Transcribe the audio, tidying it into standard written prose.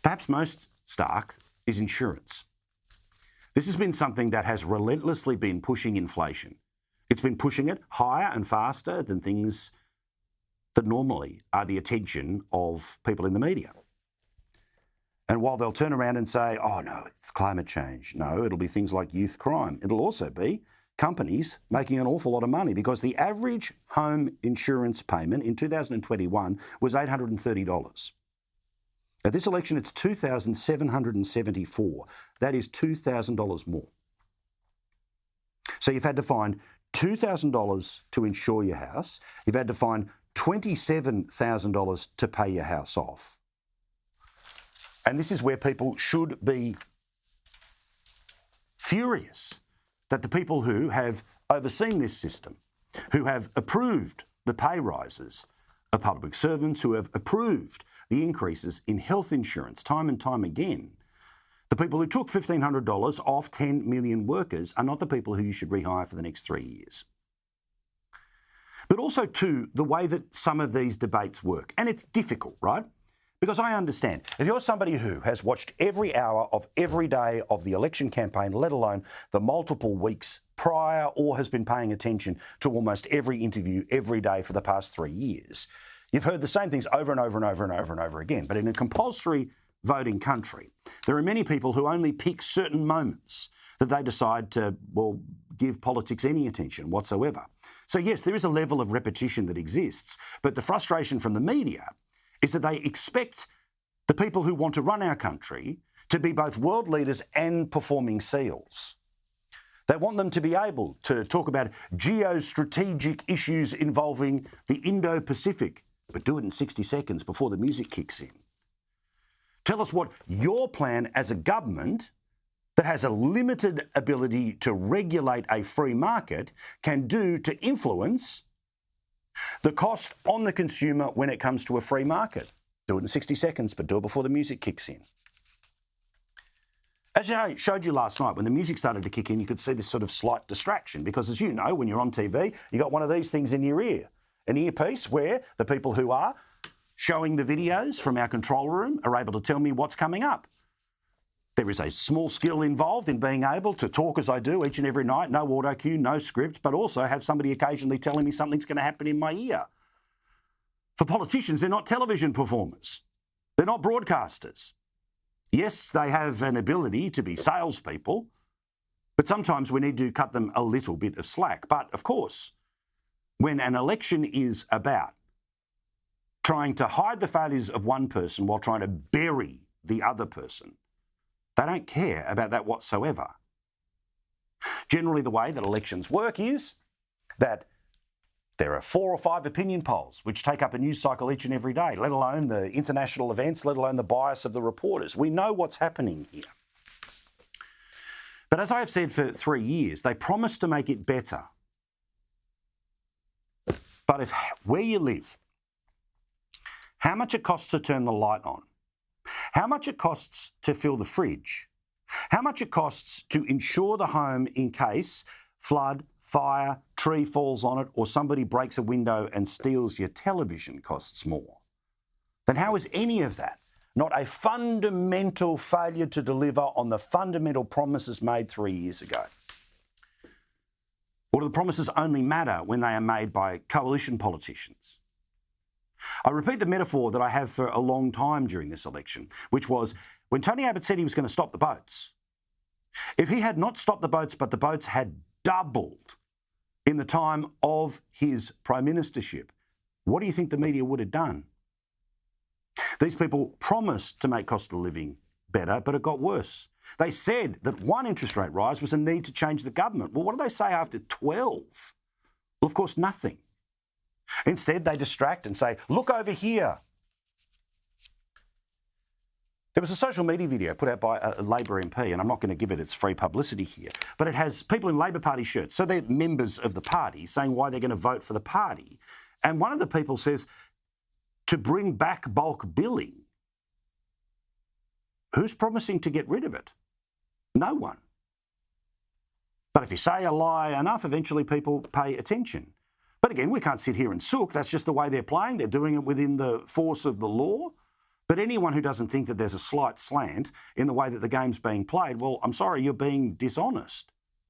Perhaps most stark is insurance. This has been something that has relentlessly been pushing inflation. It's been pushing it higher and faster than things that normally are the attention of people in the media. And while they'll turn around and say, oh no, it's climate change. No, it'll be things like youth crime. It'll also be companies making an awful lot of money, because the average home insurance payment in 2021 was $830. At this election, it's $2,774. That is $2,000 more. So you've had to find $2,000 to insure your house. You've had to find $27,000 to pay your house off. And this is where people should be furious that the people who have overseen this system, who have approved the pay rises of public servants, who have approved the increases in health insurance time and time again, the people who took $1,500 off 10 million workers are not the people who you should rehire for the next 3 years. But also, too, the way that some of these debates work. And it's difficult, right? Because I understand, if you're somebody who has watched every hour of every day of the election campaign, let alone the multiple weeks prior, or has been paying attention to almost every interview every day for the past 3 years, you've heard the same things over and over and over and over and over again. But in a compulsory voting country, there are many people who only pick certain moments that they decide to, well, give politics any attention whatsoever. So yes, there is a level of repetition that exists, but the frustration from the media is that they expect the people who want to run our country to be both world leaders and performing SEALs. They want them to be able to talk about geostrategic issues involving the Indo-Pacific, but do it in 60 seconds before the music kicks in. Tell us what your plan as a government that has a limited ability to regulate a free market can do to influence the cost on the consumer when it comes to a free market. Do it in 60 seconds, but do it before the music kicks in. As I showed you last night, when the music started to kick in, you could see this sort of slight distraction, because as you know, when you're on TV, you got one of these things in your ear, an earpiece where the people who are showing the videos from our control room are able to tell me what's coming up. There is a small skill involved in being able to talk as I do each and every night, no auto cue, no script, but also have somebody occasionally telling me something's going to happen in my ear. For politicians, they're not television performers. They're not broadcasters. Yes, they have an ability to be salespeople, but sometimes we need to cut them a little bit of slack. But of course, when an election is about trying to hide the failures of one person while trying to bury the other person, they don't care about that whatsoever. Generally, the way that elections work is that there are 4 or 5 opinion polls which take up a news cycle each and every day, let alone the international events, let alone the bias of the reporters. We know what's happening here. But as I have said for 3 years, they promise to make it better. But if where you live, how much it costs to turn the light on, how much it costs to fill the fridge, how much it costs to insure the home in case flood, fire, tree falls on it, or somebody breaks a window and steals your television costs more, then how is any of that not a fundamental failure to deliver on the fundamental promises made 3 years ago? Or do the promises only matter when they are made by coalition politicians? I repeat the metaphor that I have for a long time during this election, which was when Tony Abbott said he was going to stop the boats. If he had not stopped the boats, but the boats had doubled in the time of his prime ministership, what do you think the media would have done? These people promised to make cost of living better, but it got worse. They said that one interest rate rise was a need to change the government. Well, what do they say after 12? Well, of course, nothing. Instead, they distract and say, look over here. There was a social media video put out by a Labor MP, and I'm not going to give it its free publicity here, but it has people in Labor Party shirts, so they're members of the party, saying why they're going to vote for the party. And one of the people says, to bring back bulk billing. Who's promising to get rid of it? No one. But if you say a lie enough, eventually people pay attention. But again, we can't sit here and sook. That's just the way they're playing. They're doing it within the force of the law. But anyone who doesn't think that there's a slight slant in the way that the game's being played, well, I'm sorry, you're being dishonest.